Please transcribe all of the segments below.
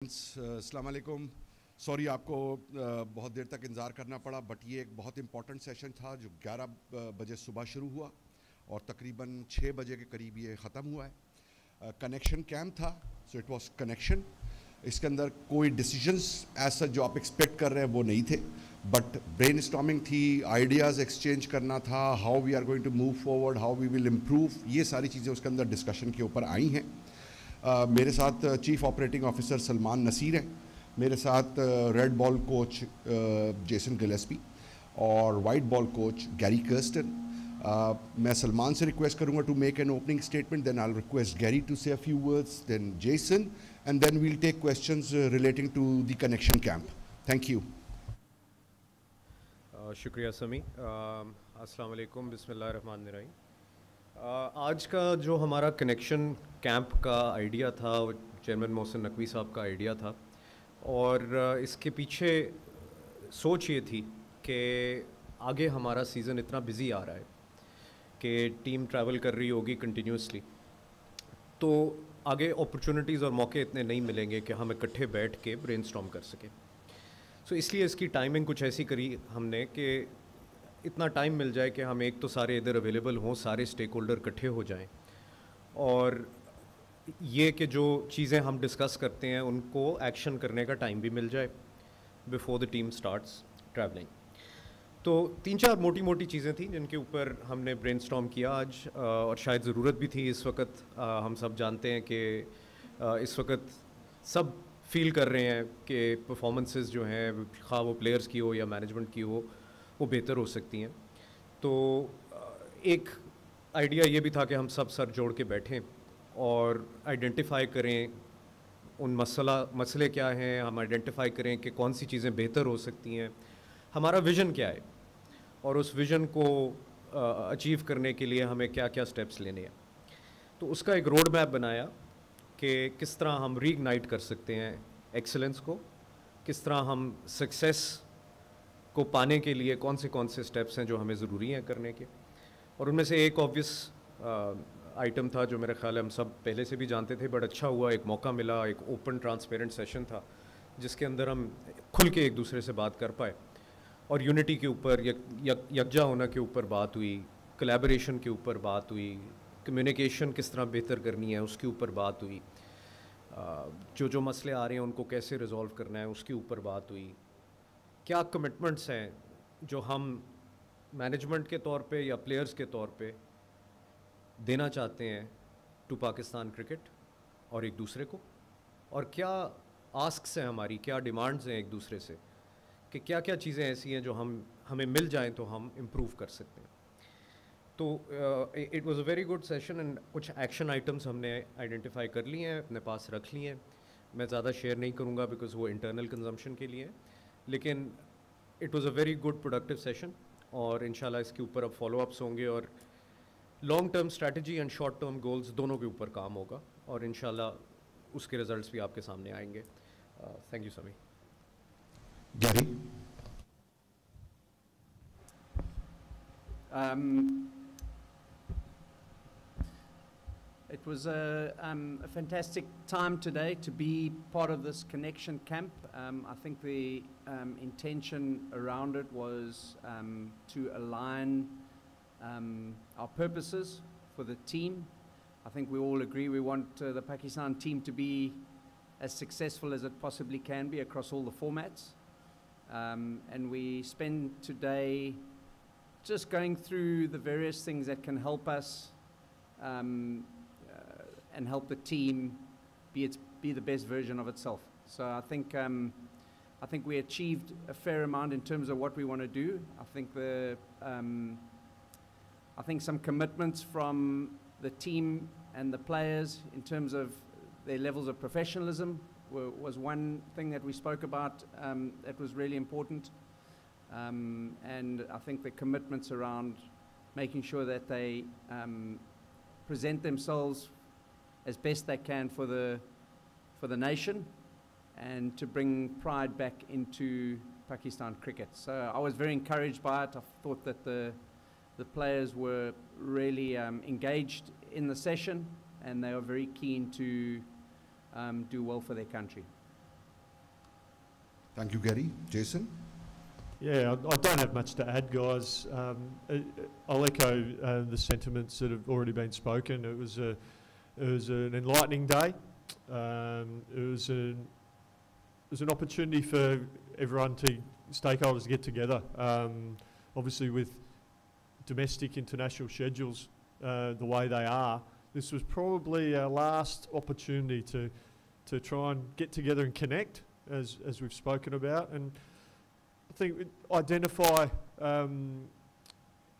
السلام علیکم. سوری آپ کو بہت دیر تک انتظار کرنا پڑا، بٹ یہ ایک بہت امپورٹنٹ سیشن تھا جو 11 بجے صبح شروع ہوا اور تقریباً 6 بجے کے قریب یہ ختم ہوا ہے. کنیکشن کیمپ تھا، سو اٹ واز کنیکشن. اس کے اندر کوئی ڈیسیجنس ایسا جو آپ ایکسپیکٹ کر رہے ہیں وہ نہیں تھے، بٹ برین اسٹارمنگ تھی، آئیڈیاز ایکسچینج کرنا تھا، how we are going to move forward, how we will improve. یہ ساری چیزیں اس کے اندر ڈسکشن کے اوپر آئی ہیں. میرے ساتھ chief operating officer Salman Naseer ہیں، میرے ساتھ red ball coach Jason Gillespie اور وائٹ بال کوچ گیری کرسٹن. میں سلمان سے ریکویسٹ کروں گا to make an opening statement, then I will request Gary to say a few words, then Jason, and then we'll take questions relating to the connection camp. Thank you. شکریہ سمی. السلام علیکم، بسم اللہ الرحمن الرحیم. آج کا جو ہمارا کنیکشن کیمپ کا آئیڈیا تھا وہ چیئرمین محسن نقوی صاحب کا آئیڈیا تھا، اور اس کے پیچھے سوچ یہ تھی کہ آگے ہمارا سیزن اتنا بزی آ رہا ہے کہ ٹیم ٹریول کر رہی ہوگی کنٹینیوسلی، تو آگے اپرچونٹیز اور موقع اتنے نہیں ملیں گے کہ ہم اکٹھے بیٹھ کے برین اسٹارم کر سکیں. سو اس لیے اس کی ٹائمنگ کچھ ایسی کری ہم نے کہ اتنا ٹائم مل جائے کہ ہم ایک تو سارے ادھر اویلیبل ہوں، سارے اسٹیک ہولڈر اکٹھے ہو جائیں، اور یہ کہ جو چیزیں ہم ڈسکس کرتے ہیں ان کو ایکشن کرنے کا ٹائم بھی مل جائے before the team starts travelling. تو 3-4 موٹی موٹی چیزیں تھیں جن کے اوپر ہم نے برین اسٹارم کیا آج، اور شاید ضرورت بھی تھی. اس وقت ہم سب جانتے ہیں کہ اس وقت سب فیل کر رہے ہیں کہ پرفارمنسز جو ہیں خواہ وہ پلیئرز کی ہو یا مینجمنٹ کی ہو وہ بہتر ہو سکتی ہیں. تو ایک آئیڈیا یہ بھی تھا کہ ہم سب سر جوڑ کے بیٹھیں اور آئیڈینٹیفائی کریں ان مسئلے کیا ہیں، ہم آئیڈینٹیفائی کریں کہ کون سی چیزیں بہتر ہو سکتی ہیں، ہمارا ویژن کیا ہے، اور اس ویژن کو اچیو کرنے کے لیے ہمیں کیا کیا سٹیپس لینے ہیں. تو اس کا ایک روڈ میپ بنایا کہ کس طرح ہم ری اگنائٹ کر سکتے ہیں ایکسلنس کو، کس طرح ہم سکسیس کو پانے کے لیے کون سے سٹیپس ہیں جو ہمیں ضروری ہیں کرنے کے. اور ان میں سے ایک آبویس آئٹم تھا جو میرے خیال ہے ہم سب پہلے سے بھی جانتے تھے، بٹ اچھا ہوا ایک موقع ملا، ایک اوپن ٹرانسپیرنٹ سیشن تھا جس کے اندر ہم کھل کے ایک دوسرے سے بات کر پائے، اور یونٹی کے اوپر، یکجا ہونا کے اوپر بات ہوئی، کولیبوریشن کے اوپر بات ہوئی، کمیونیکیشن کس طرح بہتر کرنی ہے اس کے اوپر بات ہوئی، جو مسئلے آ رہے ہیں ان کو کیسے ریزولو کرنا ہے اس کے اوپر بات ہوئی، کیا کمٹمنٹس ہیں جو ہم مینجمنٹ کے طور پہ یا پلیئرز کے طور پہ دینا چاہتے ہیں ٹو پاکستان کرکٹ اور ایک دوسرے کو، اور کیا آسکس ہیں ہماری، کیا ڈیمانڈز ہیں ایک دوسرے سے، کہ کیا کیا چیزیں ایسی ہیں جو ہمیں مل جائیں تو ہم امپروو کر سکتے ہیں. تو it was a very good session, and کچھ ایکشن آئٹمس ہم نے آئیڈینٹیفائی کر لیے ہیں، اپنے پاس رکھ لیے ہیں. میں زیادہ شیئر نہیں کروں گا بیکاز وہ انٹرنل کنزمپشن کے لیے، لیکن it was a very good productive session, اور انشاءاللہ اس کے اوپر اب فالو اپس ہوں گے، اور long term strategy and short term goals دونوں کے اوپر کام ہوگا، اور انشاءاللہ اس کے رزلٹس بھی آپ کے سامنے آئیں گے. تھینک یو سمی. گیری. It was a fantastic time today to be part of this connection camp. I think the intention around it was to align our purposes for the team. I think we all agree we want the Pakistan team to be as successful as it possibly can be across all the formats. And we spend today just going through the various things that can help us and help the team be the best version of itself. So I think we achieved a fair amount in terms of what we want to do. I think some commitments from the team and the players in terms of their levels of professionalism was one thing that we spoke about that was really important. And I think the commitments around making sure that they present themselves as best they can for the nation and to bring pride back into Pakistan cricket. So I was very encouraged by it. I thought that the players were really engaged in the session, and they are very keen to do well for their country. Thank you, Gary. Jason? Yeah, I don't have much to add, guys. I'll echo the sentiments that have already been spoken. It was an enlightening day. It was an opportunity for everyone stakeholders to get together. Obviously, with domestic international schedules the way they are, this was probably our last opportunity to try and get together and connect, as we've spoken about, and I think identify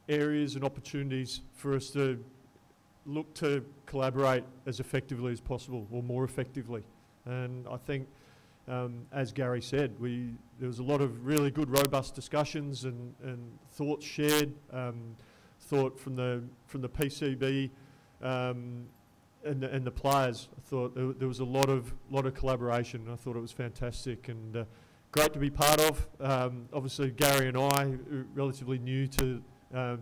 areas and opportunities for us to look to collaborate as effectively as possible, or more effectively. And I think, as Gary said, there was a lot of really good, robust discussions and thoughts shared. Thought from the PCB and the players. I thought there was a lot of collaboration. And I thought it was fantastic and great to be part of. Obviously, Gary and I are relatively new to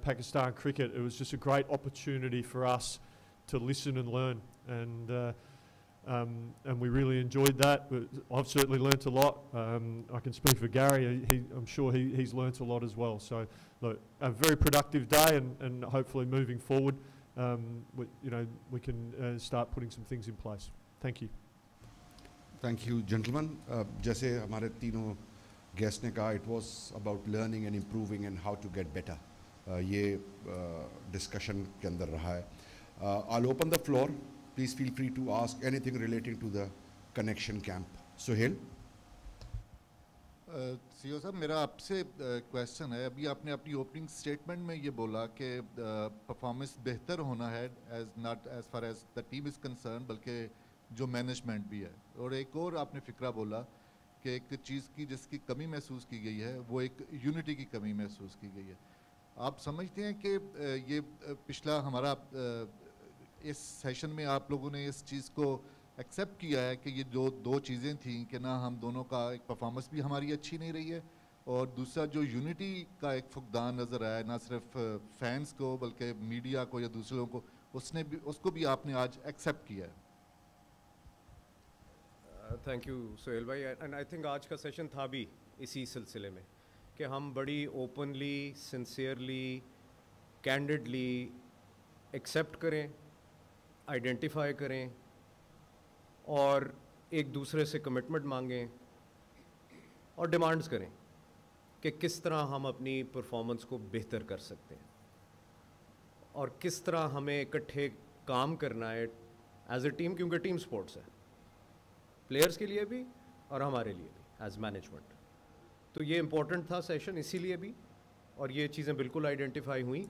Pakistan cricket. It was just a great opportunity for us to listen and learn, and we really enjoyed that. I've certainly learnt a lot. I can speak for Gary. I'm sure he's learnt a lot as well. So, look, a very productive day, and hopefully moving forward, we can start putting some things in place. Thank you. Thank you, gentlemen. جیسے ہمارے تینوں guest نے کہا, it was about learning and improving and how to get better. یہ discussion کے اندر رہا ہے. I'll open the floor. Please feel free to ask anything relating to the connection camp. Suhail? سی او صاحب, میرا آپ سے کویشچن ہے. ابھی آپ نے اپنی اوپننگ اسٹیٹمنٹ میں یہ بولا کہ پرفارمنس بہتر ہونا ہے not as far as the team is concern, بلکہ جو مینجمنٹ بھی ہے. اور ایک اور آپ نے فکرہ بولا کہ ایک چیز کی جس کی کمی محسوس کی گئی ہے وہ ایک یونٹی کی کمی محسوس کی گئی ہے. آپ سمجھتے ہیں کہ یہ پچھلا ہمارا اس سیشن میں آپ لوگوں نے اس چیز کو ایکسیپٹ کیا ہے کہ یہ جو دو چیزیں تھیں کہ نہ ہم دونوں کا ایک پرفارمنس بھی ہماری اچھی نہیں رہی ہے, اور دوسرا جو یونٹی کا ایک فقدان نظر آیا ہے نہ صرف فینس کو بلکہ میڈیا کو یا دوسرے لوگوں کو, اس کو بھی آپ نے آج ایکسیپٹ کیا ہے؟ تھینک یو سہیل بھائی. اینڈ آئی تھنک آج کا سیشن تھا بھی اسی سلسلے میں کہ ہم بڑی اوپنلی, سنسیئرلی, کینڈڈلی ایکسیپٹ کریں, آئیڈینٹیفائی کریں اور ایک دوسرے سے کمٹمنٹ مانگیں اور ڈیمانڈز کریں کہ کس طرح ہم اپنی پرفارمنس کو بہتر کر سکتے ہیں اور کس طرح ہمیں اکٹھے کام کرنا ہے ایز اے ٹیم, کیونکہ ٹیم سپورٹس ہے پلیئرس کے لیے بھی اور ہمارے لیے بھی ایز مینجمنٹ. تو یہ امپورٹنٹ تھا سیشن اسی لیے بھی, اور یہ چیزیں بالکل آئیڈینٹیفائی ہوئیں,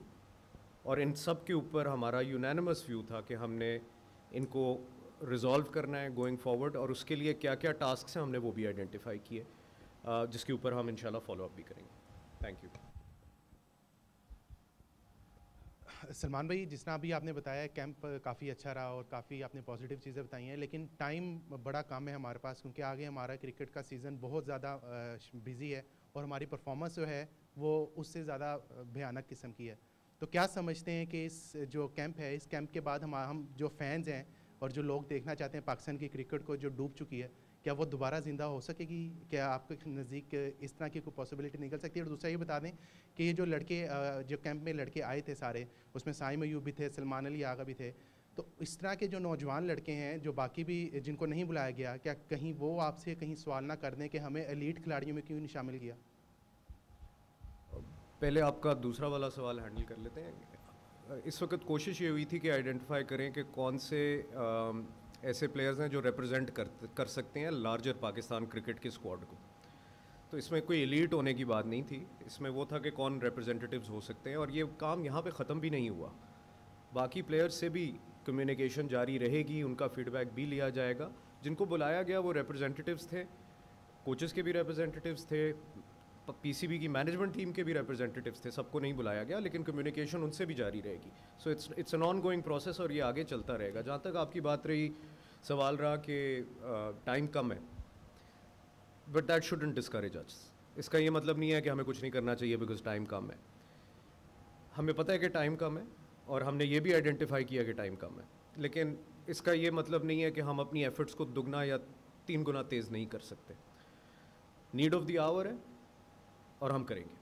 اور ان سب کے اوپر ہمارا یونینمس ویو تھا کہ ہم نے ان کو ریزالو کرنا ہے گوئنگ فارورڈ, اور اس کے لیے کیا کیا ٹاسکس ہیں ہم نے وہ بھی آئیڈینٹیفائی کیے, جس کے اوپر ہم انشاءاللہ فالو اپ بھی کریں گے. Thank you. سلمان بھائی, جس طرح ابھی آپ نے بتایا کیمپ کافی اچھا رہا اور کافی آپ نے پازیٹیو چیزیں بتائی ہیں, لیکن ٹائم بڑا کم ہے ہمارے پاس, کیونکہ آگے ہمارا کرکٹ کا سیزن بہت زیادہ بزی ہے اور ہماری پرفارمنس جو ہے وہ اس سے زیادہ بھیانک قسم کی ہے. تو کیا سمجھتے ہیں کہ اس جو کیمپ ہے, اس کیمپ کے بعد ہم جو فینز ہیں اور جو لوگ دیکھنا چاہتے ہیں پاکستان کی کرکٹ کو جو ڈوب چکی ہے, کیا وہ دوبارہ زندہ ہو سکے گی؟ کیا آپ کے نزدیک اس طرح کی کوئی پاسبلٹی نکل سکتی ہے؟ اور دوسرا یہ بتا دیں کہ یہ جو لڑکے جو کیمپ میں لڑکے آئے تھے سارے, اس میں سائم ایوب بھی تھے, سلمان علی آغا بھی تھے, تو اس طرح کے جو نوجوان لڑکے ہیں جو باقی بھی جن کو نہیں بلایا گیا, کیا کہیں وہ آپ سے کہیں سوال نہ کر دیں کہ ہمیں ایلیٹ کھلاڑیوں میں کیوں نہیں شامل کیا؟ پہلے آپ کا دوسرا والا سوال ہینڈل کر لیتے ہیں. اس وقت کوشش یہ ہوئی تھی کہ آئیڈینٹیفائی کریں کہ کون سے ایسے پلیئرز ہیں جو ریپرزینٹ کر سکتے ہیں لارجر پاکستان کرکٹ کے اسکواڈ کو. تو اس میں کوئی ایلیٹ ہونے کی بات نہیں تھی, اس میں وہ تھا کہ کون ریپرزینٹیوز ہو سکتے ہیں, اور یہ کام یہاں پہ ختم بھی نہیں ہوا. باقی پلیئرز سے بھی کمیونیکیشن جاری رہے گی, ان کا فیڈ بیک بھی لیا جائے گا. جن کو بلایا گیا وہ ریپرزینٹیوز تھے, کوچز کے بھی ریپرزینٹیوز تھے, پی سی بی کی مینجمنٹ ٹیم کے بھی ریپرزینٹیوز تھے, سب کو نہیں بلایا گیا, لیکن کمیونیکیشن ان سے بھی جاری رہے گی. So it's an ongoing process, اور یہ آگے چلتا رہے گا. جہاں تک آپ کی بات رہی, سوال رہا کہ ٹائم کم ہے, بٹ دیٹ شوڈنٹ ڈسکریج اس. اس کا یہ مطلب نہیں ہے کہ ہمیں کچھ نہیں کرنا چاہیے بیکاز ٹائم کم ہے. ہمیں پتہ ہے کہ ٹائم کم ہے, اور ہم نے یہ بھی آئیڈینٹیفائی کیا کہ ٹائم کم ہے, لیکن اس کا یہ مطلب نہیں ہے کہ ہم اپنی ایفرٹس کو دگنا یا 3 گنا تیز نہیں کر سکتے. نیڈ آف دی آور ہے اور ہم کریں گے,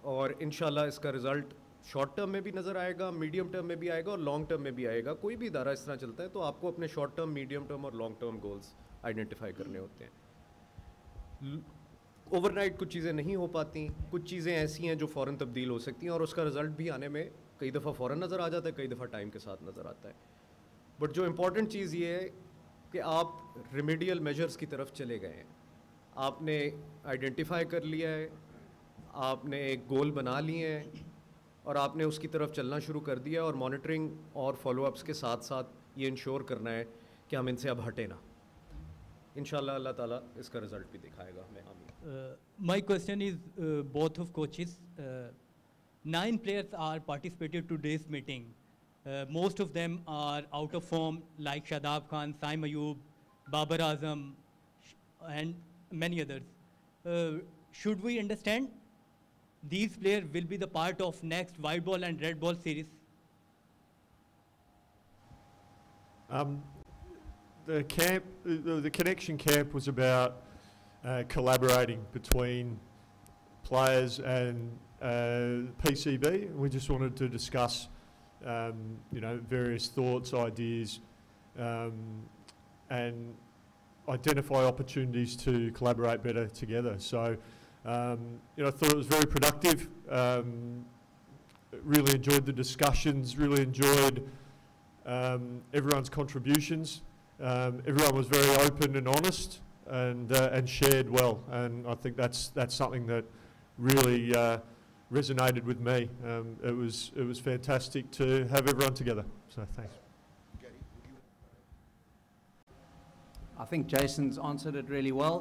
اور انشاءاللہ اس کا رزلٹ شارٹ ٹرم میں بھی نظر آئے گا, میڈیم ٹرم میں بھی آئے گا اور لانگ ٹرم میں بھی آئے گا. کوئی بھی ادارہ اس طرح چلتا ہے تو آپ کو اپنے شارٹ ٹرم, میڈیم ٹرم اور لانگ ٹرم گولز آئیڈینٹیفائی کرنے ہوتے ہیں. اوور نائٹ کچھ چیزیں نہیں ہو پاتی, کچھ چیزیں ایسی ہیں جو فوراً تبدیل ہو سکتی ہیں, اور اس کا رزلٹ بھی آنے میں کئی دفعہ فوراً نظر آ جاتا ہے, کئی دفعہ ٹائم کے ساتھ نظر آتا ہے. بٹ جو امپورٹنٹ چیز یہ ہے کہ آپ ریمیڈیل میجرز کی طرف چلے گئے ہیں, آپ نے آئیڈینٹیفائی کر لیا ہے, آپ نے ایک گول بنا لیے ہیں اور آپ نے اس کی طرف چلنا شروع کر دیا, اور مانیٹرنگ اور فالو اپس کے ساتھ ساتھ یہ انشور کرنا ہے کہ ہم ان سے اب ہٹیں نہ. انشاءاللہ اللہ تعالیٰ اس کا رزلٹ بھی دکھائے گا ہمیں. آمین. My question is both of coaches. 9 players are participated today's meeting. Most of them are out of form, like Shadab Khan, Saim Ayub, Babar Azam, and many others. Should we understand these players will be the part of next white ball and red ball series? The connection camp was about collaborating between players and PCB. We just wanted to discuss, various thoughts, ideas, and identify opportunities to collaborate better together. So, I thought it was very productive. Really enjoyed the discussions. Really enjoyed everyone's contributions. Everyone was very open and honest, and shared well. And I think that's something that really resonated with me. It was fantastic to have everyone together. So thanks. I think Jason's answered it really well.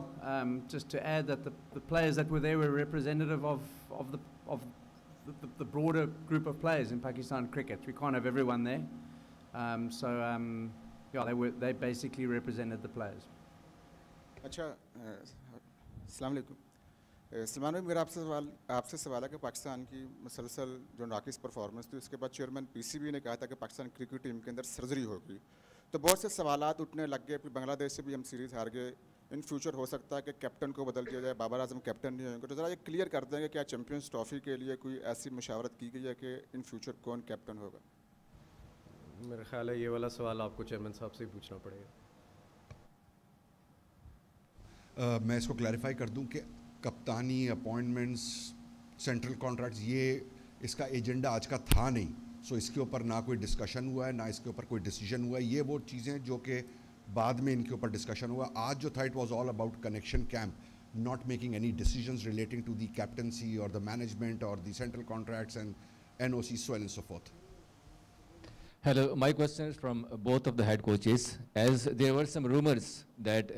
Just to add that the players that were there were representative of the broader group of players in Pakistan cricket. We can't have everyone there. They basically represented the players. اچھا السلام علیکم. سلمان بھائی, میرا آپ سے سوال ہے کہ پاکستان کی مسلسل جو ناقص پرفارمنس تھی, اس کے بعد چیئرمین پی سی بی نے کہا تھا کہ پاکستان کرکٹ ٹیم کے اندر سرجری ہوگی, تو بہت سے سوالات اٹھنے لگ گئے. پھر بنگلہ دیش سے بھی ہم سیریز ہار گئے. ان فیوچر ہو سکتا ہے کہ کیپٹن کو بدل دیا جائے, بابر اعظم کیپٹن نہیں ہوں گے, تو ذرا یہ کلیئر کر دیں کہ کیا چیمپئنز ٹرافی کے لیے کوئی ایسی مشاورت کی گئی ہے کہ ان فیوچر کون کیپٹن ہوگا؟ میرا خیال ہے یہ والا سوال آپ کو چیئرمین صاحب سے ہی پوچھنا پڑے گا. میں اس کو کلیریفائی کر دوں کہ کپتانی, اپوائنٹمنٹس, سینٹرل کانٹریکٹس, یہ اس کا ایجنڈا آج کا تھا نہیں. سو اس کے اوپر نہ کوئی ڈسکشن ہوا ہے, نہ اس کے اوپر کوئی ڈیسیجن ہوا ہے. یہ وہ چیزیں جو کہ بعد میں ان کے اوپر ڈسکشن ہوا. آج جو تھا it was all about connection camp, not making any decisions relating to the captaincy or the management or the central contracts and NOC, so on and so forth. Hello, my question is from both of the head coaches. As there were some rumors that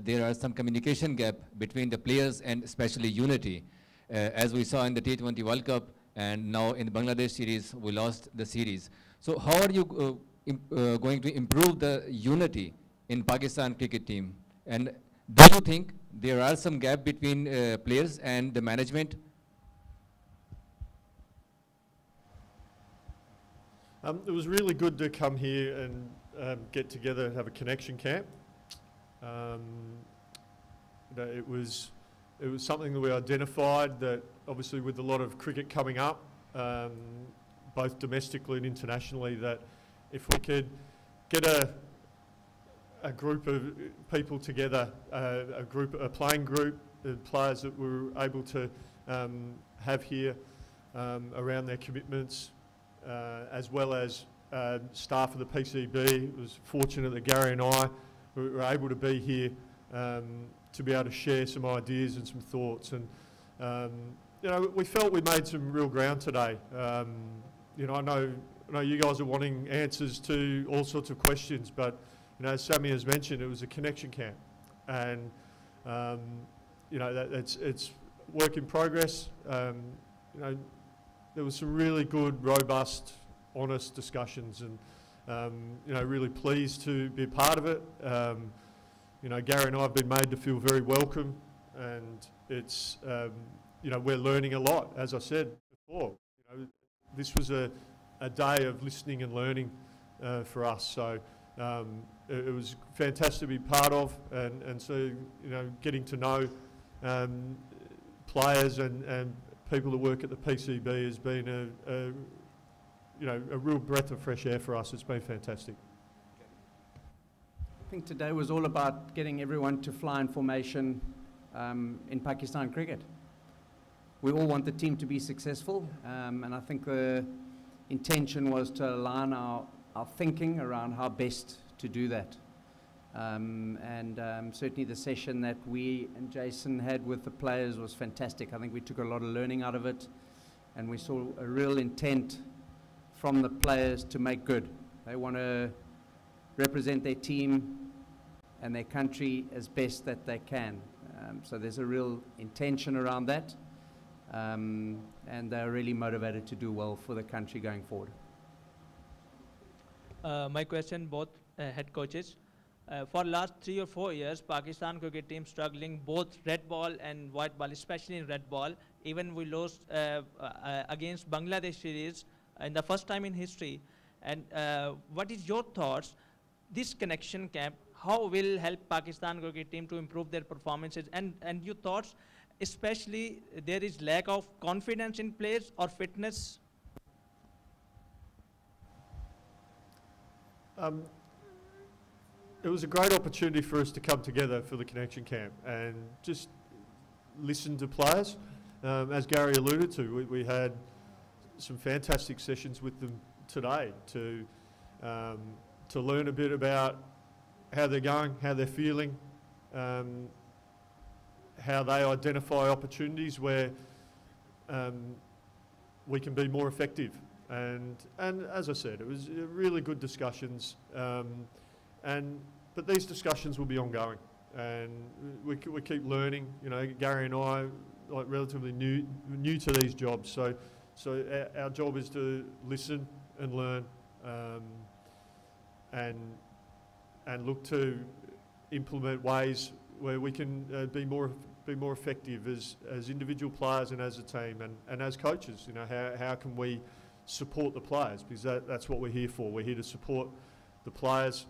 there are some communication gap between the players and especially unity, as we saw in the T20 World Cup, and now in the Bangladesh series we lost the series. So how are you going to improve the unity in Pakistan cricket team, and do you think there are some gap between players and the management? It was really good to come here and get together and have a connection camp. It was something that we identified, that obviously with a lot of cricket coming up, both domestically and internationally, that if we could get a group of people together, a playing group, players that we were able to have here around their commitments, as well as staff of the PCB. It was fortunate that Gary and I were able to be here to be able to share some ideas and some thoughts. And we felt we made some real ground today. I know you guys are wanting answers to all sorts of questions, but as Sammy has mentioned, it was a connection camp, and it's work in progress. There was some really good, robust, honest discussions, and really pleased to be a part of it. Gary and I have been made to feel very welcome, and it's we're learning a lot. As I said before, this was a day of listening and learning for us. So it was fantastic to be part of, and so getting to know players and people that work at the PCB has been a real breath of fresh air for us. It's been fantastic. I think today was all about getting everyone to fly in formation in Pakistan cricket. We all want the team to be successful, and I think the intention was to align our thinking around how best to do that. Certainly the session that we and Jason had with the players was fantastic. I think we took a lot of learning out of it, and we saw a real intent from the players to make good. They want to represent their team and their country as best that they can. So there's a real intention around that, and they're really motivated to do well for the country going forward. My question, both head coaches. For last 3 or 4 years, Pakistan cricket team struggling both red ball and white ball, especially in red ball. Even we lost against Bangladesh series in the first time in history. And what is your thoughts? This connection camp, how will help Pakistan cricket team to improve their performances? And your thoughts, especially there is lack of confidence in players or fitness? It was a great opportunity for us to come together for the connection camp and just listen to players. As Gary alluded to, we had some fantastic sessions with them today to learn a bit about how they're going, how they're feeling, how they identify opportunities where we can be more effective. And as I said, it was really good discussions. But these discussions will be ongoing, and we keep learning. You know, Gary and I, like, relatively new to these jobs, so our job is to listen and learn, and look to implement ways where we can be more effective as individual players and as a team and as coaches. You know, how can we support the players, because that's what we're here for. We're here to support the players.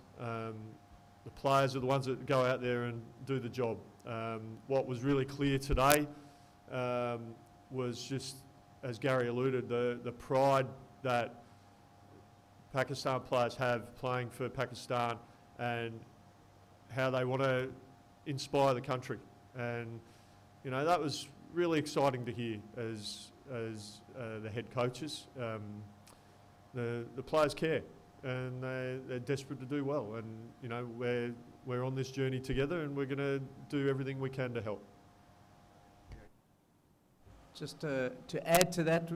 The players are the ones that go out there and do the job. What was really clear today was just, as Gary alluded, the pride that Pakistan players have playing for Pakistan and how they want to inspire the country. And, you know, that was really exciting to hear as the head coaches. The players care, and they're desperate to do well. And, you know, we're on this journey together, and we're going to do everything we can to help. Just to add to that,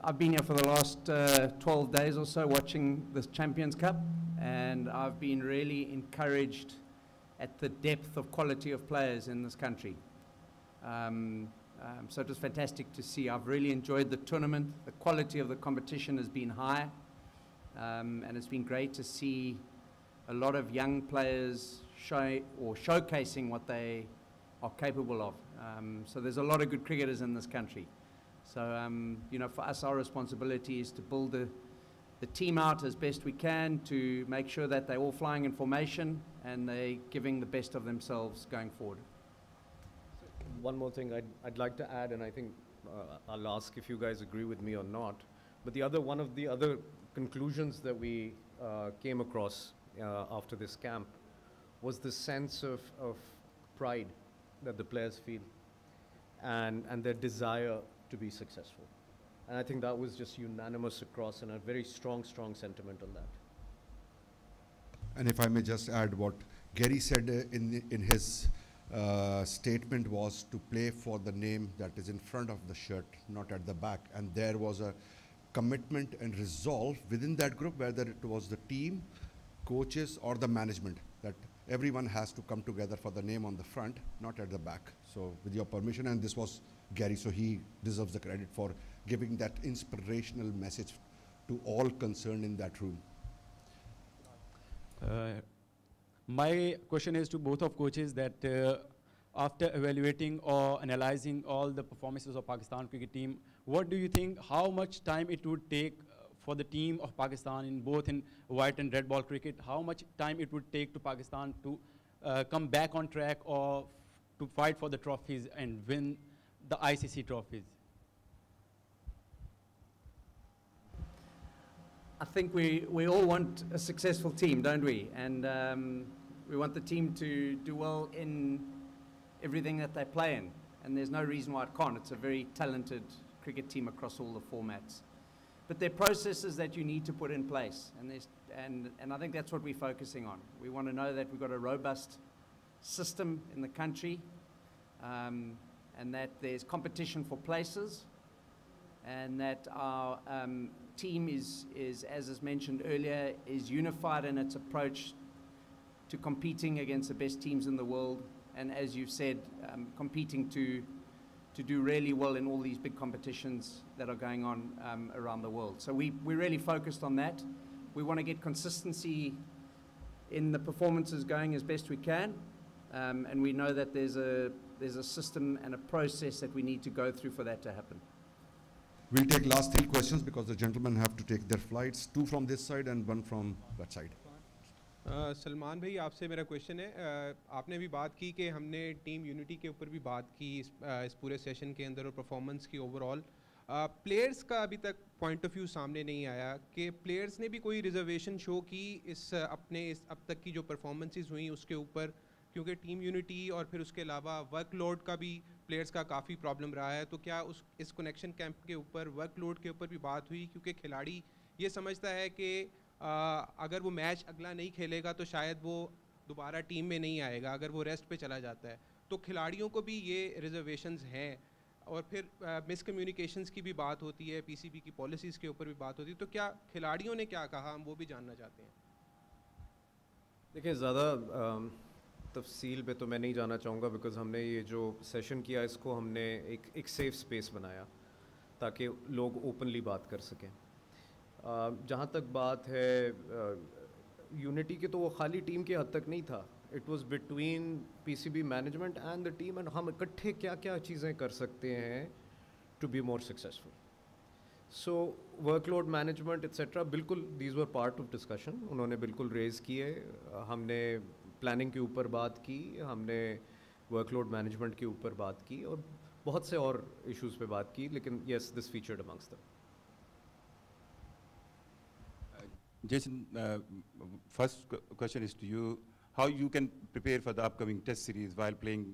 I've been here for the last 12 days or so watching this Champions Cup, and I've been really encouraged at the depth of quality of players in this country. So it was fantastic to see. I've really enjoyed the tournament. The quality of the competition has been high, and it's been great to see a lot of young players showcasing what they are capable of. So there's a lot of good cricketers in this country. So, you know, for us, our responsibility is to build the team out as best we can to make sure that they're all flying in formation and they're giving the best of themselves going forward. One more thing I'd like to add, and I think I'll ask if you guys agree with me or not, but one of the other conclusions that we came across after this camp was the sense of pride that the players feel and their desire to be successful. And I think that was just unanimous across, and a very strong sentiment on that. And if I may just add, what Gary said in his statement was to play for the name that is in front of the shirt, not at the back. And there was a commitment and resolve within that group, whether it was the team, coaches, or the management, that everyone has to come together for the name on the front, not at the back. So with your permission, and this was Gary, so he deserves the credit for giving that inspirational message to all concerned in that room. My question is to both of coaches that after evaluating or analyzing all the performances of Pakistan cricket team, what do you think, how much time it would take for the team of Pakistan in both in white and red ball cricket, how much time it would take to Pakistan to come back on track or to fight for the trophies and win the ICC trophies? I think we all want a successful team, don't we? And we want the team to do well in everything that they play in. And there's no reason why it can't. It's a very talented cricket team across all the formats. But there are processes that you need to put in place. And I think that's what we're focusing on. We want to know that we've got a robust system in the country, and that there's competition for places, and that our team is, as is mentioned earlier, is unified in its approach to competing against the best teams in the world, and as you've said, competing to do really well in all these big competitions that are going on around the world. So we're really focused on that. We want to get consistency in the performances going as best we can, and we know that there's a system and a process that we need to go through for that to happen. We'll take last 3 questions because the gentlemen have to take their flights, 2 from this side and 1 from that side. Salman भाई आपसे मेरा question है, आपने भी बात की कि हमने टीम यूनिटी के ऊपर भी बात की इस पूरे सेशन के अंदर और परफॉर्मेंस की ओवरऑल. प्लेयर्स का अभी तक पॉइंट ऑफ व्यू सामने नहीं आया कि प्लेयर्स ने भी कोई रिजर्वेशन शो की इस अब तक की जो परफॉर्मेंसेस हुई उसके ऊपर, क्योंकि टीम यूनिटी और फिर उसके अलावा वर्कलोड का भी प्लेयर्स का काफ़ी प्रॉब्लम रहा है. तो क्या इस कनेक्शन कैंप के ऊपर वर्कलोड के ऊपर भी बात हुई, क्योंकि खिलाड़ी ये समझता है कि अगर वो मैच अगला नहीं खेलेगा तो शायद वो दोबारा टीम में नहीं आएगा अगर वो रेस्ट पे चला जाता है. तो खिलाड़ियों को भी ये रिजर्वेशंस हैं, और फिर मिसकम्युनिकेशंस की भी बात होती है, पीसीबी की पॉलिसीज़ के ऊपर भी बात होती है. तो क्या खिलाड़ियों ने क्या कहा, हम वो भी जानना चाहते हैं. देखिए, ज़्यादा तफसील पे तो मैं नहीं जाना चाहूँगा, बिकॉज़ हमने ये जो सेशन किया इसको हमने एक सेफ़ स्पेस बनाया ताकि लोग ओपनली बात कर सकें. जहाँ तक बात है यूनिटी की, तो वो खाली टीम के हद तक नहीं था. It was between PCB management and the team, and हम इकट्ठे क्या क्या चीज़ें कर सकते हैं to be more successful. So workload management etcetera, बिल्कुल these were part of discussion. उन्होंने बिल्कुल रेज़ किए. हमने प्लानिंग के ऊपर बात की, हमने वर्कलोड मैनेजमेंट के ऊपर बात की, और बहुत से और इश्यूज़ पे बात की. लेकिन yes, this featured amongst them. Jason, first question is to you. How you can prepare for the upcoming test series while playing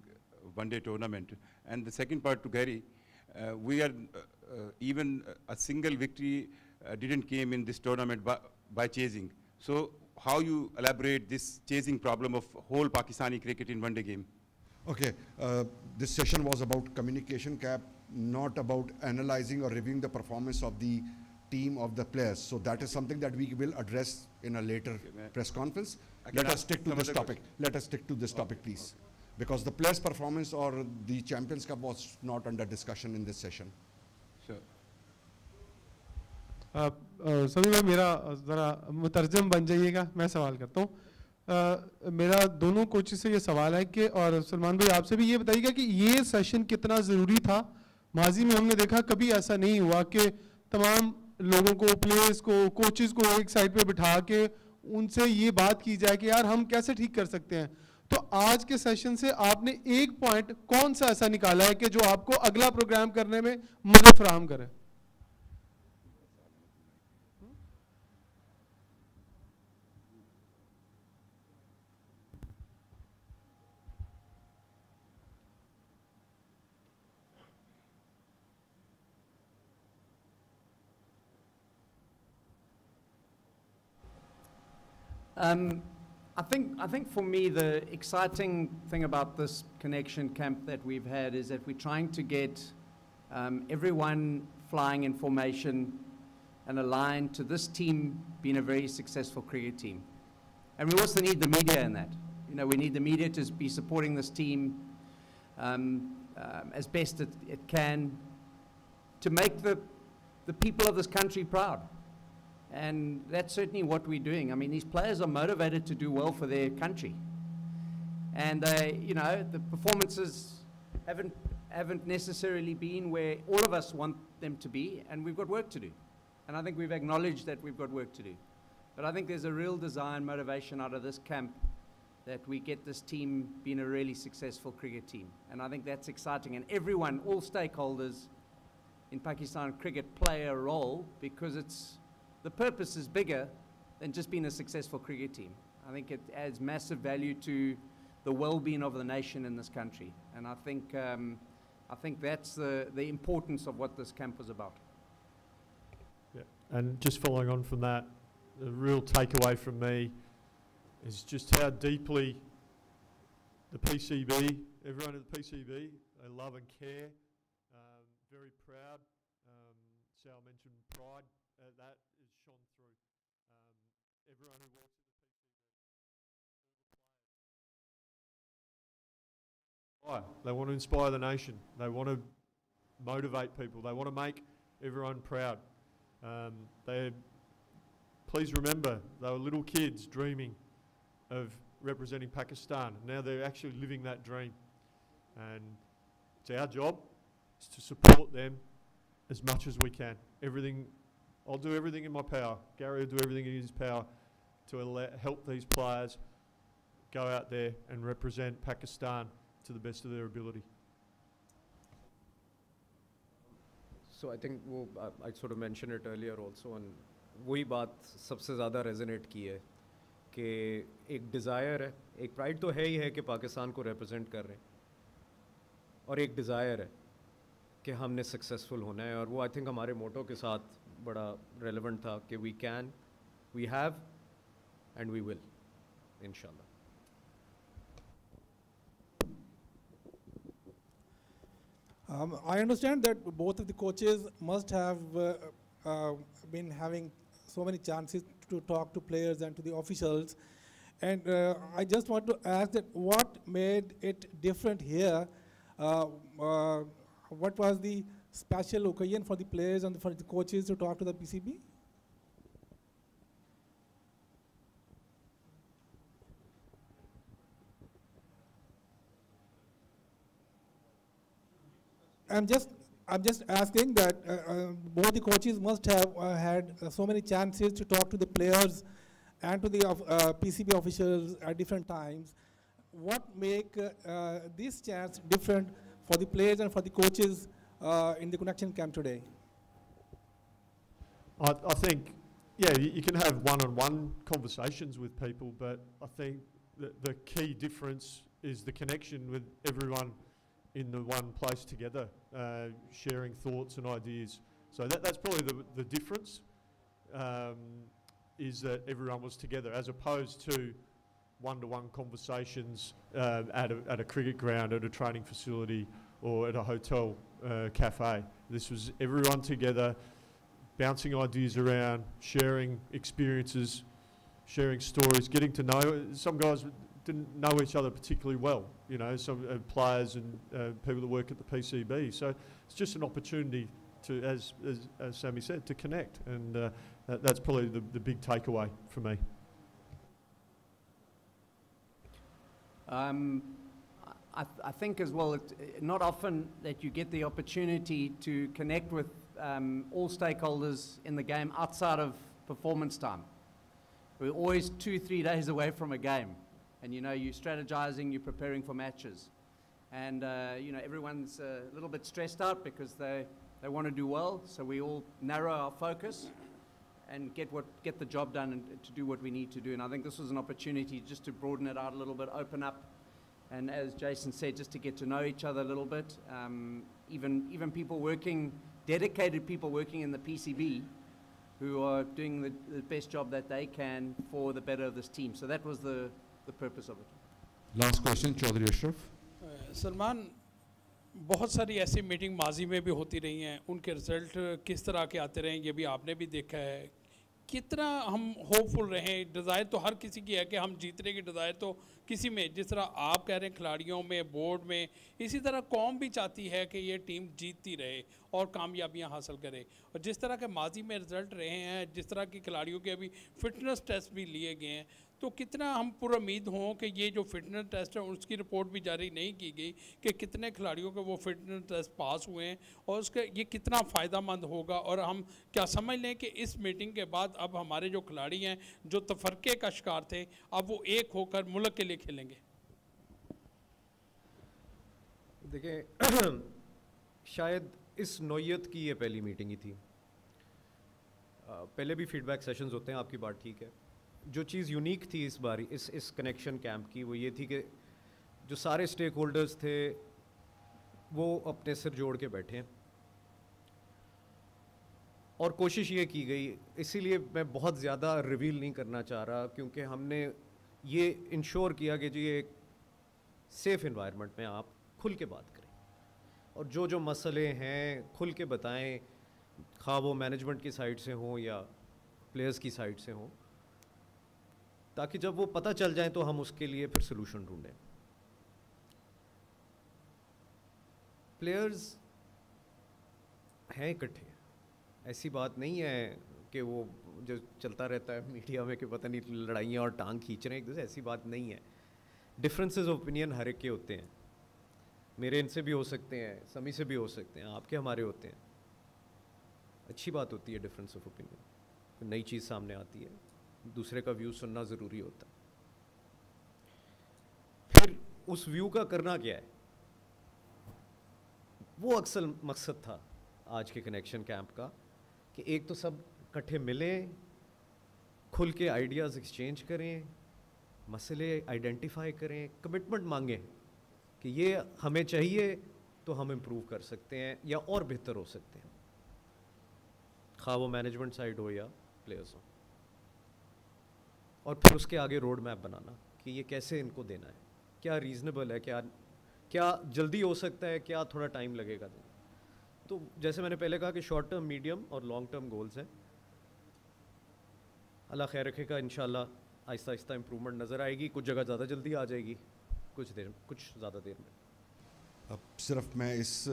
one-day tournament? And the second part to Gary, we are even a single victory didn't came in this tournament by chasing. So how you elaborate this chasing problem of whole Pakistani cricket in one-day game? Okay, this session was about communication cap, not about analyzing or reviewing the performance of the team of the players. So that is something that we will address in a later press conference. Let us stick to this topic. Let us stick to this topic, please. Because the players' performance or the Champions Cup was not under discussion in this session. Sure. सभी में मेरा ज़रा मुतरजम बन जाइएगा, मैं सवाल करता हूँ. मेरा दोनों कोचेस से ये सवाल है कि, और सलमान भाई आपसे भी ये बताइएगा कि ये सेशन कितना ज़रूरी था. माजी में हमने देखा कभी ऐसा नहीं हुआ कि तमाम लोगों को, प्लेयर्स को, कोचेस को एक साइड पे बिठा के उनसे ये बात की जाए कि यार हम कैसे ठीक कर सकते हैं. तो आज के सेशन से आपने एक पॉइंट कौन सा ऐसा निकाला है कि जो आपको अगला प्रोग्राम करने में मदद फराहम करे? I think for me the exciting thing about this connection camp that we've had is that we're trying to get everyone flying in formation and aligned to this team being a very successful cricket team. And we also need the media in that. You know, we need the media to be supporting this team as best it can to make the people of this country proud. And that's certainly what we're doing. I mean, these players are motivated to do well for their country. And you know, the performances haven't necessarily been where all of us want them to be, and we've got work to do. And I think we've acknowledged that we've got work to do. But I think there's a real desire and motivation out of this camp that we get this team being a really successful cricket team. And I think that's exciting. And everyone, all stakeholders in Pakistan cricket play a role, because the purpose is bigger than just being a successful cricket team. I think it adds massive value to the well-being of the nation in this country. And I think that's the importance of what this camp was about. Yeah. And just following on from that, the real takeaway from me is just how deeply the PCB, everyone at the PCB, they love and care. Very proud. Sal mentioned pride. That is shone through. Everyone who walks in the PCB, they want to inspire the nation. They want to motivate people. They want to make everyone proud. Please remember, they were little kids dreaming of representing Pakistan. Now they're actually living that dream. And it's our job is to support them as much as we can. I'll do everything in my power. Gary will do everything in his power to help these players go out there and represent Pakistan to the best of their ability. So I think I sort of mentioned it earlier also, and وہی بات سب سے زیادہ resonate کی ہے کہ ایک Dzire ہے, ایک پرائڈ تو ہے ہی ہے کہ پاکستان کو ریپرزینٹ کر رہے ہیں, اور ایک ڈیزائر ہے کہ ہم نے سکسیزفل ہونا ہے, اور وہ آئی تھنک ہمارے موٹو کے ساتھ بڑا ریلیونٹ تھا کہ we can, we have and we will انشاءاللہ. I understand that both of the coaches must have been having so many chances to talk to players and to the officials, and I just want to ask that what made it different here? What was the special occasion for the players and for the coaches to talk to the PCB? I'm just asking that both the coaches must have had so many chances to talk to the players and to the PCB officials at different times. What make this chance different for the players and for the coaches in the connection camp today? I think, yeah, you can have one-on-one conversations with people, but I think the key difference is the connection with everyone in the one place together, sharing thoughts and ideas. So that's probably the difference, is that everyone was together, as opposed to one-to-one conversations at a cricket ground, at a training facility, or at a hotel cafe. This was everyone together, bouncing ideas around, sharing experiences, sharing stories, getting to know. Some guys didn't know each other particularly well, you know, some players and people that work at the PCB. So it's just an opportunity to, as Sammy said, to connect, and that's probably the big takeaway for me. I think as well, not often that you get the opportunity to connect with all stakeholders in the game outside of performance time. We're always 2-3 days away from a game. And you know, you're strategizing, you're preparing for matches. And you know, everyone's a little bit stressed out because they want to do well. So we all narrow our focus and get the job done and to do what we need to do. And I think this was an opportunity just to broaden it out a little bit, open up. And as Jason said, just to get to know each other a little bit. Even people working, dedicated people working in the PCB, who are doing the best job that they can for the better of this team. So that was the purpose of it. Last question, Chaudhry Ashraf. Salman, بہت ساری ایسی meeting ماضی میں بھی ہوتی رہی ہیں, ان کے رزلٹ کس طرح کے آتے رہے ہیں یہ بھی آپ نے بھی دیکھا ہے. کتنا ہم ہوپ فل رہیں؟ ڈیزائر تو ہر کسی کی ہے کہ ہم جیتنے کی ڈیزائر تو کسی میں, جس طرح آپ کہہ رہے ہیں کھلاڑیوں میں, بورڈ میں, اسی طرح قوم بھی چاہتی ہے کہ یہ ٹیم جیتتی رہے اور کامیابیاں حاصل کرے. اور جس طرح کے ماضی میں رزلٹ رہے ہیں, جس طرح کی کھلاڑیوں کے ابھی فٹنس ٹیسٹ بھی لیے گئے ہیں, تو کتنا ہم پر امید ہوں کہ یہ جو فٹنس ٹیسٹ ہے اس کی رپورٹ بھی جاری نہیں کی گئی کہ کتنے کھلاڑیوں کے وہ فٹنس ٹیسٹ پاس ہوئے ہیں اور اس کا یہ کتنا فائدہ مند ہوگا, اور ہم کیا سمجھ لیں کہ اس میٹنگ کے بعد اب ہمارے جو کھلاڑی ہیں جو تفرقے کا شکار تھے اب وہ ایک ہو کر ملک کے لیے کھیلیں گے؟ دیکھیں شاید اس نوعیت کی یہ پہلی میٹنگ ہی تھی. پہلے بھی فیڈ بیک سیشنز ہوتے ہیں, آپ کی بات ٹھیک ہے. جو چیز یونیک تھی اس باری اس کنیکشن کیمپ کی وہ یہ تھی کہ جو سارے اسٹیک ہولڈرز تھے وہ اپنے سر جوڑ کے بیٹھے ہیں, اور کوشش یہ کی گئی, اسی لیے میں بہت زیادہ ریویل نہیں کرنا چاہ رہا کیونکہ ہم نے یہ انشور کیا کہ جی ایک سیف انوائرمنٹ میں آپ کھل کے بات کریں اور جو مسئلے ہیں کھل کے بتائیں, خواہ وہ مینجمنٹ کی سائڈ سے ہوں یا پلیئرز کی سائڈ سے ہوں, تاکہ جب وہ پتہ چل جائیں تو ہم اس کے لیے پھر سلوشن ڈھونڈیں. پلیئرز ہیں اکٹھے, ایسی بات نہیں ہے کہ وہ جو چلتا رہتا ہے میڈیا میں کہ پتہ نہیں لڑائیاں اور ٹانگ کھینچ رہے ہیں ایک دوسرے, ایسی بات نہیں ہے. ڈفرینسز آف اوپینین ہر ایک کے ہوتے ہیں, میرے ان سے بھی ہو سکتے ہیں, سمی سے بھی ہو سکتے ہیں, آپ کے ہمارے ہوتے ہیں. اچھی بات ہوتی ہے ڈفرینس آف اوپینین, نئی چیز سامنے آتی ہے, دوسرے کا ویو سننا ضروری ہوتا ہے. پھر اس ویو کا کرنا کیا ہے, وہ اصل مقصد تھا آج کے کنیکشن کیمپ کا, کہ ایک تو سب کٹھے ملیں, کھل کے آئیڈیاز ایکسچینج کریں, مسئلے آئیڈینٹیفائی کریں, کمٹمنٹ مانگیں کہ یہ ہمیں چاہیے تو ہم امپروو کر سکتے ہیں یا اور بہتر ہو سکتے ہیں, خواہ وہ مینجمنٹ سائڈ ہو یا پلیئرز ہو. اور پھر اس کے آگے روڈ میپ بنانا کہ یہ کیسے ان کو دینا ہے, کیا ریزنیبل ہے, کیا جلدی ہو سکتا ہے, کیا تھوڑا ٹائم لگے گا. تو جیسے میں نے پہلے کہا کہ شارٹ ٹرم, میڈیم اور لانگ ٹرم گولز ہیں. اللہ خیر رکھے گا, انشاءاللہ آہستہ آہستہ امپرومنٹ نظر آئے گی. کچھ جگہ زیادہ جلدی آ جائے گی, کچھ زیادہ دیر میں. اب صرف میں اس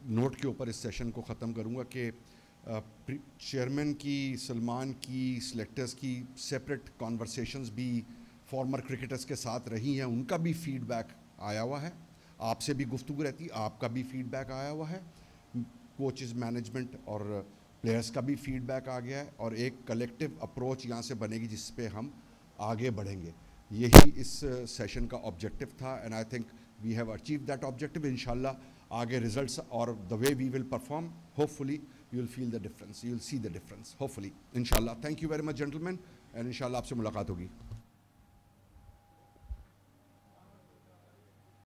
نوٹ کے اوپر اس سیشن کو ختم کروں گا کہ چیئرمین کی, سلمان کی, سلیکٹرز کی سیپریٹ کانورسیشنز بھی فارمر کرکٹرز کے ساتھ رہی ہیں, ان کا بھی فیڈ بیک آیا ہوا ہے, آپ سے بھی گفتگو رہتی, آپ کا بھی فیڈ بیک آیا ہوا ہے, کوچز, مینجمنٹ اور پلیئرز کا بھی فیڈ بیک آ گیا ہے, اور ایک کلیکٹیو اپروچ یہاں سے بنے گی جس پہ ہم آگے بڑھیں گے. یہی اس سیشن کا آبجیکٹو تھا, and I think we have achieve that objective. انشاءاللہ آگے ریزلٹس اور the way we will perform, hopefully you will feel the difference, you will see the difference, hopefully, inshallah. Thank you very much, gentlemen, and inshallah آپ سے ملاقات ہوگی.